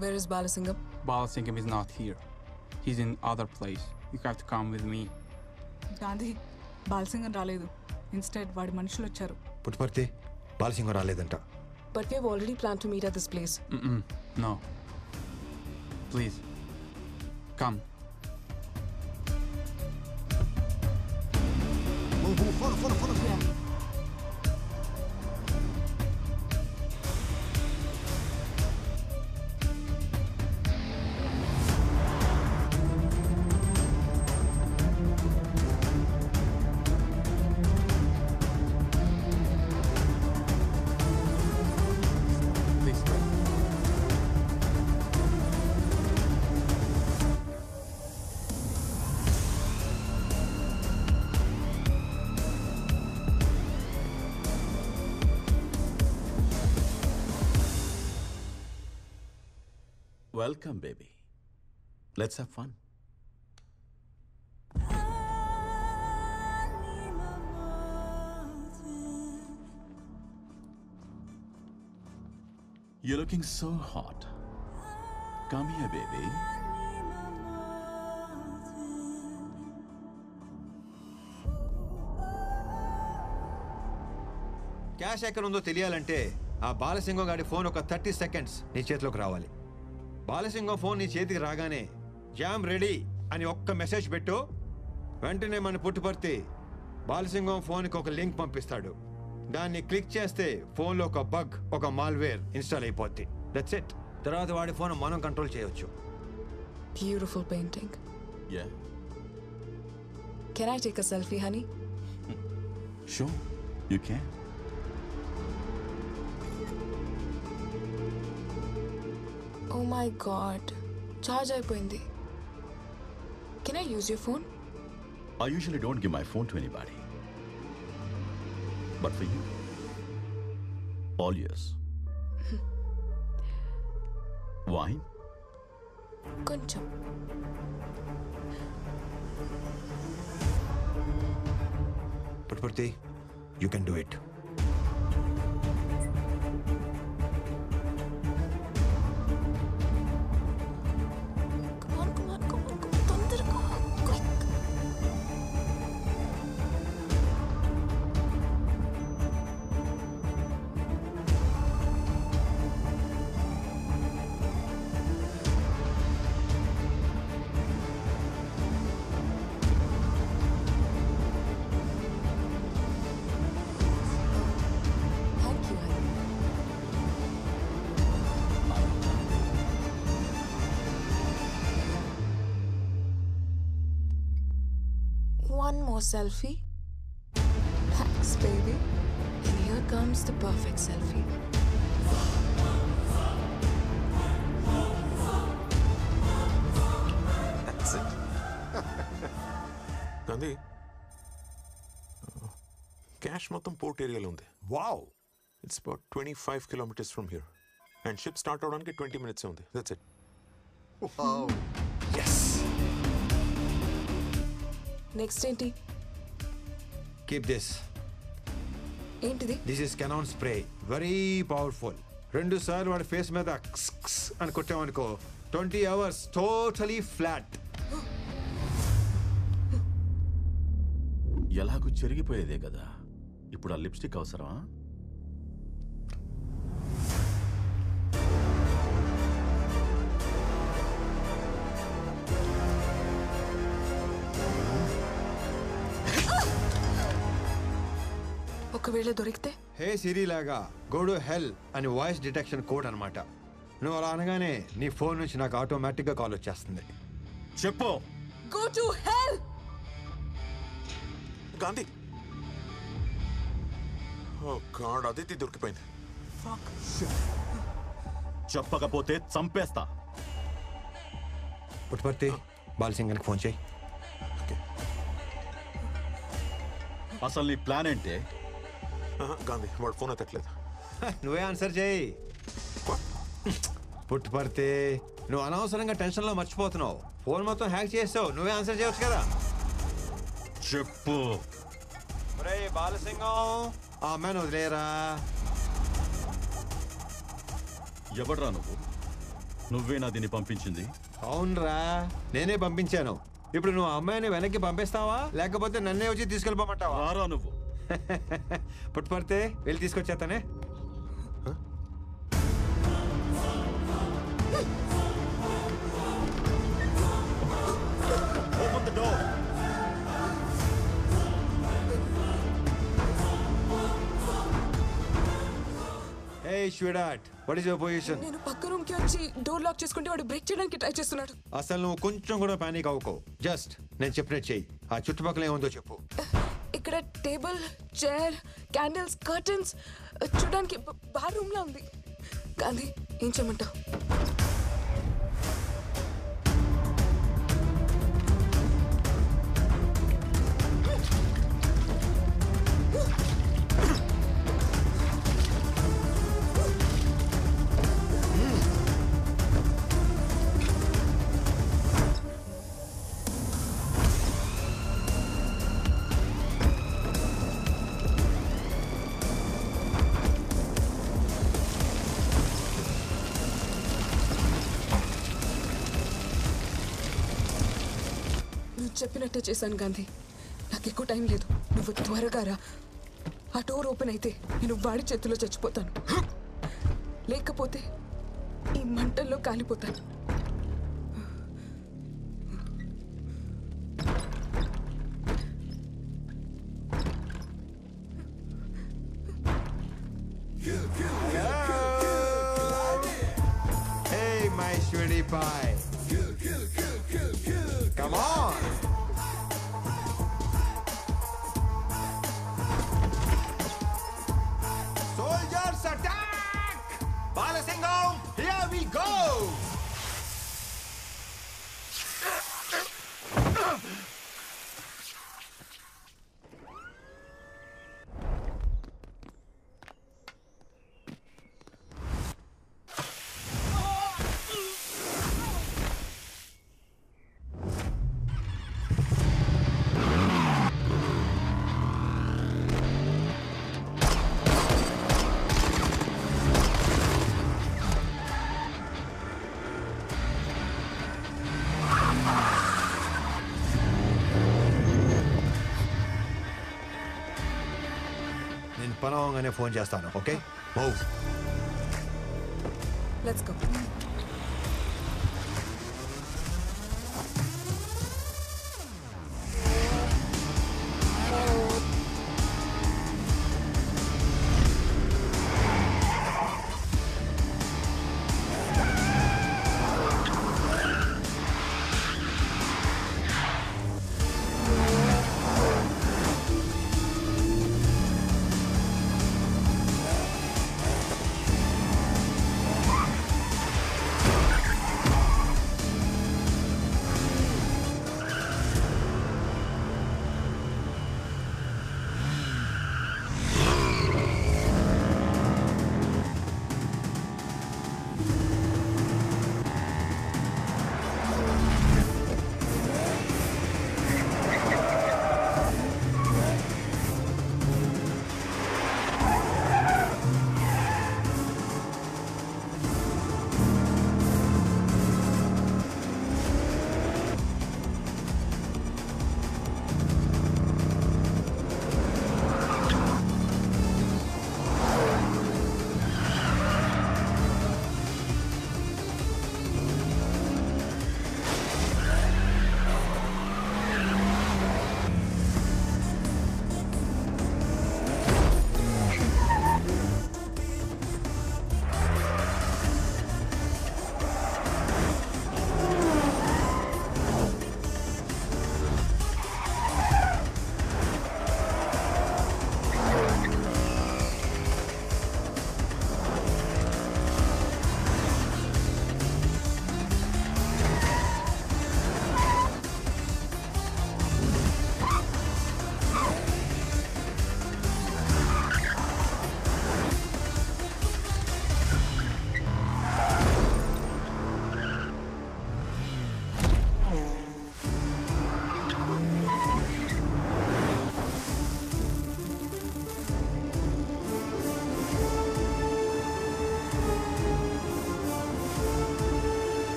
Where is Balasingam? Balasingam is not here. He's in other place. You have to come with me. Gandhi Balasingam రాలేదు. Instead వాడి మనుషులు వచ్చారు. పుట్టపర్తి బాలసింగం రాలేదంట. But we have already planned to meet at this place. No. Please. Come. Follow. Welcome, baby. Let's have fun. You're looking so hot. Come here, baby. Cash ఎక్కడ ఉందో తెలియాలంటే ఆ బాలసింగం గారి ఫోన్ ఒక 30 సెకండ్స్ నీ చేతిలోకి రావాలి. బాలసింగం ఫోన్ నీ చేతికి రాగానే జామ్ రెడీ అని ఒక్క మెసేజ్ పెట్టు. వెంటనే మన పుట్టుపర్తి బాలసింగం ఫోన్కి ఒక లింక్ పంపిస్తాడు. దాన్ని క్లిక్ చేస్తే ఫోన్లో ఒక బగ్, ఒక మాల్వేర్ ఇన్స్టాల్ అయిపోద్ది. That's it. తర్వాత వాడి ఫోన్ మనం కంట్రోల్ చేయొచ్చు. Beautiful painting. Yeah. Can I take a selfie, honey? Sure, you can. Oh my god. Charge అయిపోయింది. Can I use your phone? I usually don't give my phone to anybody. But for you, all yours. Wine? కొంచెం. Puttaparthi, you can do it. One more selfie. Thanks, baby. And here comes the perfect selfie. That's it. Gandhi, cash మొత్తం port ఏరియాలో ఉంది. Wow. It's about 25 kilometers from here. And ship start అవడానికి 20 minutes ఉంది. That's it. Oh. Yes. Next ఏంటి? Keep this. ఏంటిది? This is Canon spray. Very powerful. 2 సార్లు వాడి face మీద క్స్ క్స్ అని కొట్టామనుకో 20 hours totally flat. ఎలాగూ చెరిగిపోయేదే కదా. ఇప్పుడు ఆ లిప్స్టిక్ అవసరమా? ఒకవేళ దొరికితే? హే సిరి లాగా గో టు హెల్ అని వాయిస్ డిటెక్షన్ కోడ్ అనమాట. నువ్వు అలా అనగానే నీ ఫోన్ నుంచి నాకు ఆటోమేటిక్గా కాల్ వచ్చేస్తుంది. చెప్పు. Go to hell. Gandhi. Oh God, Aditi దొరికిపోయింది. చెప్పకపోతే చంపేస్తా. పుట్టుపర్తి బాలసింగానికి ఫోన్ చేయి. అసలు నీ ప్లాన్ ఏంటే? గాంధీ వాడు ఫోన్ ఎత్తట్లేదు. నువ్వే ఆన్సర్ చేయి. పుట్టుపర్తి నువ్వు అనవసరంగా టెన్షన్లో మర్చిపోతున్నావు. ఫోన్ మొత్తం హ్యాక్ చేసావు. నువ్వే ఆన్సర్ చేయవచ్చు కదా. చెప్పు. బాలసింగం ఆ అమ్మాయిని వదిలేరా. ఎవడ్రా నువ్వు? నువ్వేనా దీన్ని పంపించింది? అవునరా, నేనే పంపించాను. ఇప్పుడు నువ్వు అమ్మాయిని వెనక్కి పంపిస్తావా లేకపోతే నన్నే వచ్చి తీసుకెళ్ళిపోమంటావా? రారా నువ్వు. పుట్టుపడితే వెళ్ళి తీసుకొచ్చేస్తానే. Open the door. Hey, sweetheart, what is your position? నేను పక్క రూమ్ కి వచ్చి డోర్ లాక్ చేసుకుంటే వాడు బ్రేక్ చేయడానికి ట్రై చేస్తున్నాడు. అసలు నువ్వు కొంచెం కూడా పానిక్ అవ్వకో. జస్ట్ నేను చెప్పినట్టు చెయ్యి. ఆ చుట్టుపక్కల ఏముందో చెప్పు. ఇక్కడ టేబుల్, చైర్, క్యాండిల్స్, కర్టన్స్ చూడడానికి బార్ రూమ్ లా ఉంది. గాంధీ, ఏం చేయమంటావు? చెప్పినట్టే చేశాను గాంధీ. నాకు ఎక్కువ టైం లేదు. నువ్వు త్వరగా రా. ఆ డోర్ ఓపెన్ అయితే నేను వాడి చేతిలో చచ్చిపోతాను, లేకపోతే ఈ మంటల్లో కాలిపోతాను. Hey, my sweetie pie. Come on. Soldiers attack! Balasingham, here we go! పనవగానే ఫోన్ చేస్తాను. Okay, move. Let's go.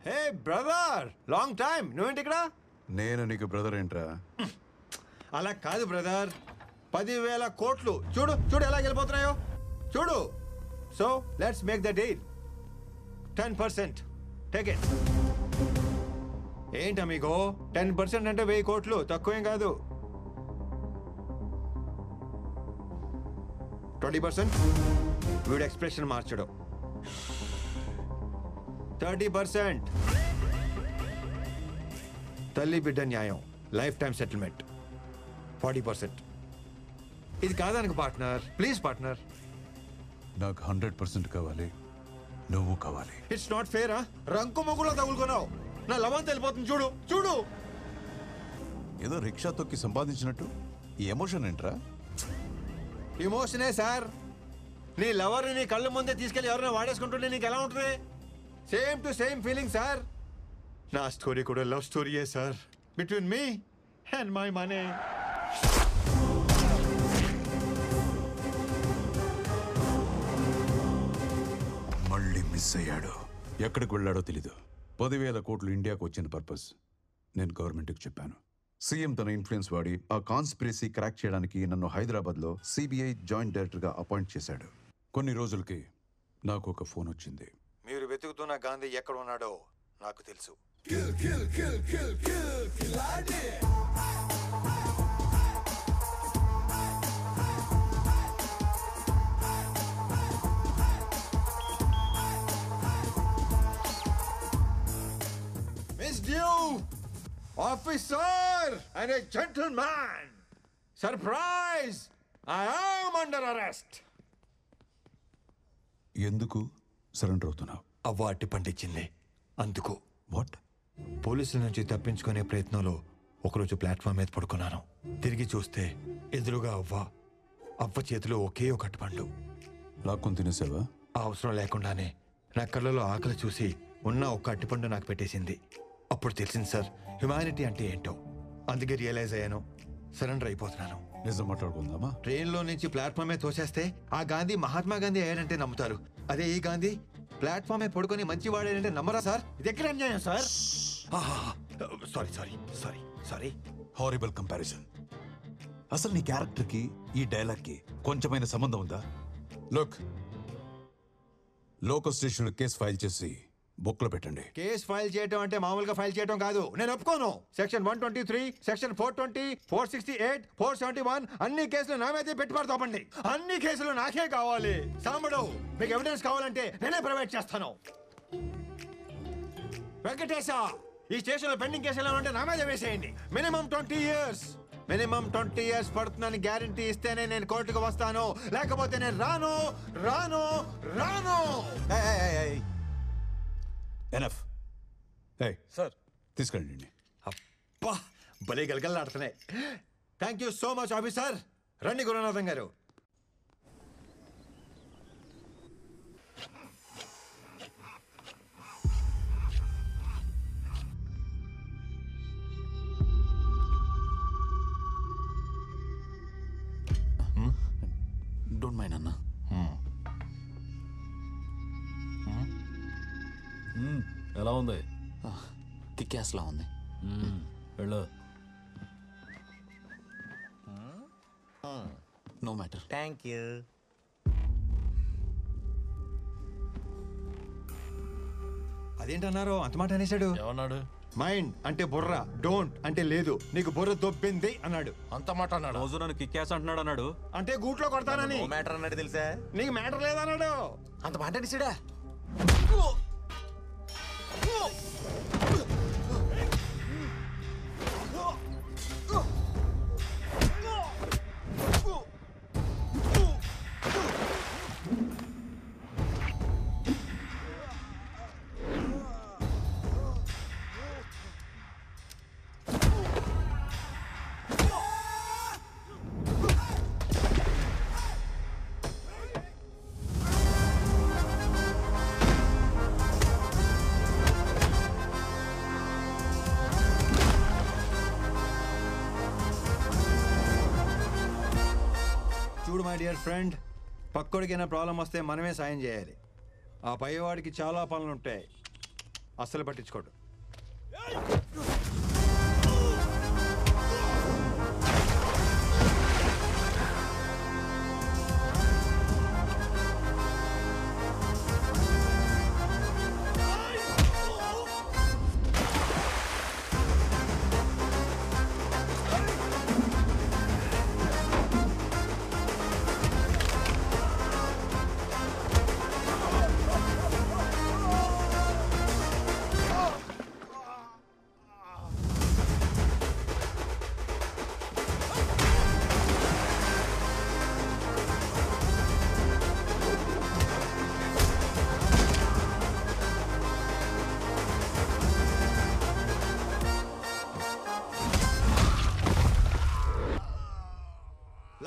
Hey brother, long time. నువ్వేంటి ఇక్కడ? నేను నీకు బ్రదర్ ఏంట్రా? అలా కాదు బ్రదర్, 10,000 కోట్లు చూడు చూడు ఎలా వెళ్ళిపోతున్నాయో చూడు. So let's make the deal. 10%. Take it. ఏంటి అమిగో, 10% అంటే 1000 కోట్లు, తక్కువేం కాదు. 20%. వీడు ఎక్స్ప్రెషన్ మార్చడు. 30%. తల్లి బిడ్డ న్యాయం, లైఫ్ టైం సెటిల్మెంట్. 40%. ఇది కాదానికి పార్ట్నర్, ప్లీజ్ పార్ట్నర్. నాకు 100% కావాలి, నువ్వు కావాలి. It's not fair. రంకు మొగులో తగులుకున్నావు. నా లవంత వెళ్ళిపోతుంది చూడు చూడు. ఏదో రిక్షా తొక్కి సంపాదించినట్టు ఈ ఎమోషన్ ఏంట్రా? ఇమోషనే సార్. నీ లవర్ని నీ కళ్ళ ముందే తీసుకెళ్ళి ఎవరైనా వాడేసుకుంటుంటే నీకు ఎలా ఉంటుంది? Same to same feeling sir. నా స్టోరీ కూడా లవ్ స్టోరీయే సార్, between me and my money. మళ్ళీ మిస్ అయ్యాడు. ఎక్కడికి వెళ్ళాడో తెలీదు. 10,000 కోట్లు ఇండియాకు వచ్చిన పర్పస్ నేను గవర్నమెంట్కి చెప్పాను. సీఎం తన ఇన్ఫ్లుయెన్స్ వాడి ఆ కాన్స్పిరసీ క్రాక్ చేయడానికి నన్ను హైదరాబాద్లో సిబిఐ జాయింట్ డైరెక్టర్గా అపాయింట్ చేశాడు. కొన్ని రోజులకి నాకు ఒక ఫోన్ వచ్చింది. మీరు వెతుకుతున్న గాంధీ ఎక్కడ ఉన్నాడో నాకు తెలుసు. Miss you, officer and a gentleman. Surprise! I am under arrest. ఎందుకు సరెండర్ అవుతున్నావు? అవ్వ పండించింది అందుకు. వాట్? పోలీసుల నుంచి తప్పించుకునే ప్రయత్నంలో ఒకరోజు ప్లాట్ఫామ్ మీద పడుకున్నాను. తిరిగి చూస్తే ఎదురుగా అవ్వ చేతిలో ఒకే ఒక అరటిపండు. లాక్కొని తినేసావా? ఆ అవసరం లేకుండానే నా కళ్ళలో ఆకలి చూసి ఉన్న ఒక్క అరటిపండు నాకు పెట్టేసింది. అప్పుడు తెలిసింది సార్, హ్యుమానిటీ అంటే ఏంటో. అందుకే రియలైజ్ అయ్యాను, సరెండర్ అయిపోతున్నాను. నిజం మాట్లాడుకుందామా? ట్రైన్లో నుంచి ప్లాట్ఫామే తోసేస్తే ఆ గాంధీ మహాత్మా గాంధీ అయ్యాడంటే నమ్ముతారు. అదే ఈ గాంధీ ప్లాట్ఫామే పడుకొని మంచివాడాడంటే నమ్మరా సార్? ఇది ఎక్కడ అన్యాయం sir? Sorry sorry sorry sorry. Horrible comparison. అసలు నీ క్యారెక్టర్కి ఈ డైలాగ్కి కొంచెమైన సంబంధం ఉందా? లోకల్ స్టేషన్లో కేసు ఫైల్ చేసి బుక్లో పెట్టండి. కేసు ఫైల్ చేయడం అంటే మామూలుగా ఫైల్ చేయడం కాదు. నేను ఒప్పుకోను. సెక్షన్ 123, సెక్షన్ 420, 468, 471 అన్ని కేసులు నా మీదే పెట్టి పడతామండి. అన్ని కేసులు నాకే కావాలి. సాంబడు, మీకు ఎవిడెన్స్ కావాలంటే నేనే ప్రొవైడ్ చేస్తాను. వెంకటేశ, ఈ స్టేషన్లో పెండింగ్ కేసులు ఉంటే నా మీద వేసేయండి. Minimum 20 years. మినిమం 20 years పడుతుందని గ్యారంటీ ఇస్తేనే నేను కోర్టుకు వస్తాను, లేకపోతే నేను రాను రాను రాను. ఎనఫ్. సార్ తీసుకెళ్ళండి. అబ్బా, భలే గలగలాడుతున్నాయి. Thank you so much officer. రండి గురునాథం గారు. డోంట్ మైండ్ అన్న. ఎలా ఉంది? కిక్యాస్లా ఉంది. వెళ్ళు. No matter. Thank you. అదేంటన్నారు అంత మాట అనేసాడు? ఏమన్నాడు? మైండ్ అంటే బుర్ర, డోంట్ అంటే లేదు. నీకు బుర్ర దొబ్బింది అన్నాడు. అంత మాట అన్నాడు? రోజు నన్ను కిక్యాస్ అంటున్నాడు అన్నాడు. అంటే గూట్లో కొడతానని. మ్యాటర్ అన్నాడు తెలుసా? నీకు మ్యాటర్ లేదన్నాడు. అంత మాట అనేసాడా? చూడు మై డియర్ ఫ్రెండ్, పక్కోడికైనా ప్రాబ్లం వస్తే మనమే సాయం చేయాలి. ఆ పైవాడికి చాలా పనులు ఉంటాయి. అస్సలు పట్టించుకోడు.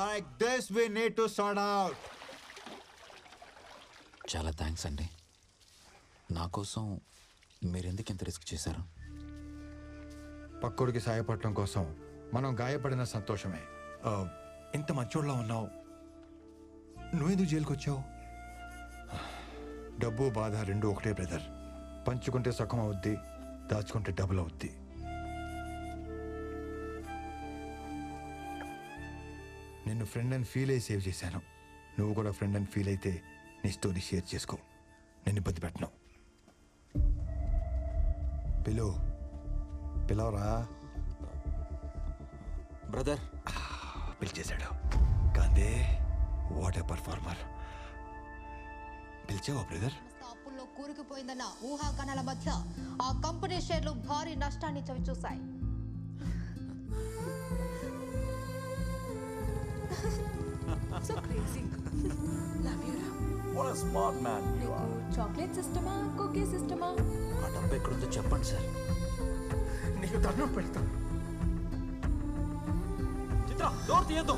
Like this we need to sort out. చాలా థ్యాంక్స్ అండి. నా కోసం మీరెందుకు ఇంత రిస్క్ చేశారు? పక్కోడికి సాయపడటం కోసం మనం గాయపడిన సంతోషమే. ఇంత మంచోళ్ళ ఉన్నావు, నువ్వెందుకు జైలుకి వచ్చావు? డబ్బు బాధ రెండు ఒకటే బ్రదర్. పంచుకుంటే సుఖం అవుద్ది, దాచుకుంటే డబుల్ అవుద్ది. నిన్ను ఫ్రెండ్ అని ఫీల్ అయ్యి సేవ్ చేశాను. నువ్వు కూడా ఫ్రెండ్ అని ఫీల్ అయితే నీ స్టోరీ షేర్ చేసుకో. నేను ఇబ్బంది పెట్టను. పిలవరా బ్రదర్. పిలిచేశాడు. కాందే వాట్ ఏ పర్ఫార్మర్. పిలిచావా బ్రదర్? అప్పుల్లో కూరుకుపోయిందన్న ఊహాగానాల మధ్య ఆ కంపెనీ షేర్లు భారీ నష్టాన్ని చవిచూశాయి. So crazy. Love you, Ram. What a smart man you are. Chocolate సిస్టమా, కుకీ సిస్టమా? ఆ డబ్బు ఎక్కడుందో చెప్పండి సార్. నీకు దండం పెడతా. చిత్ర డోర్ తీయద్దు.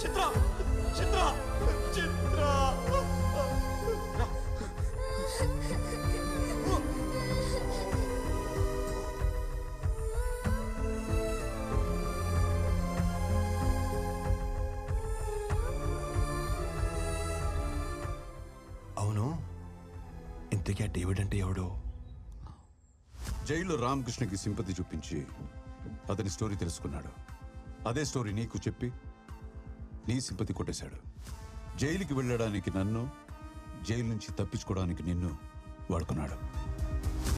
చిత్ర చిత్ర చిత్ర అవును, ఇంతకీ ఆ డేవిడ్ అంటే ఎవడో? జైల్లో రామకృష్ణకి సింపతి చూపించి అతని స్టోరీ తెలుసుకున్నాడు. అదే స్టోరీ నీకు చెప్పి నీ సింపతి కొట్టేశాడు. జైలుకి వెళ్ళడానికి నన్ను, జైలు నుంచి తప్పించుకోవడానికి నిన్ను వాడుకున్నాడు.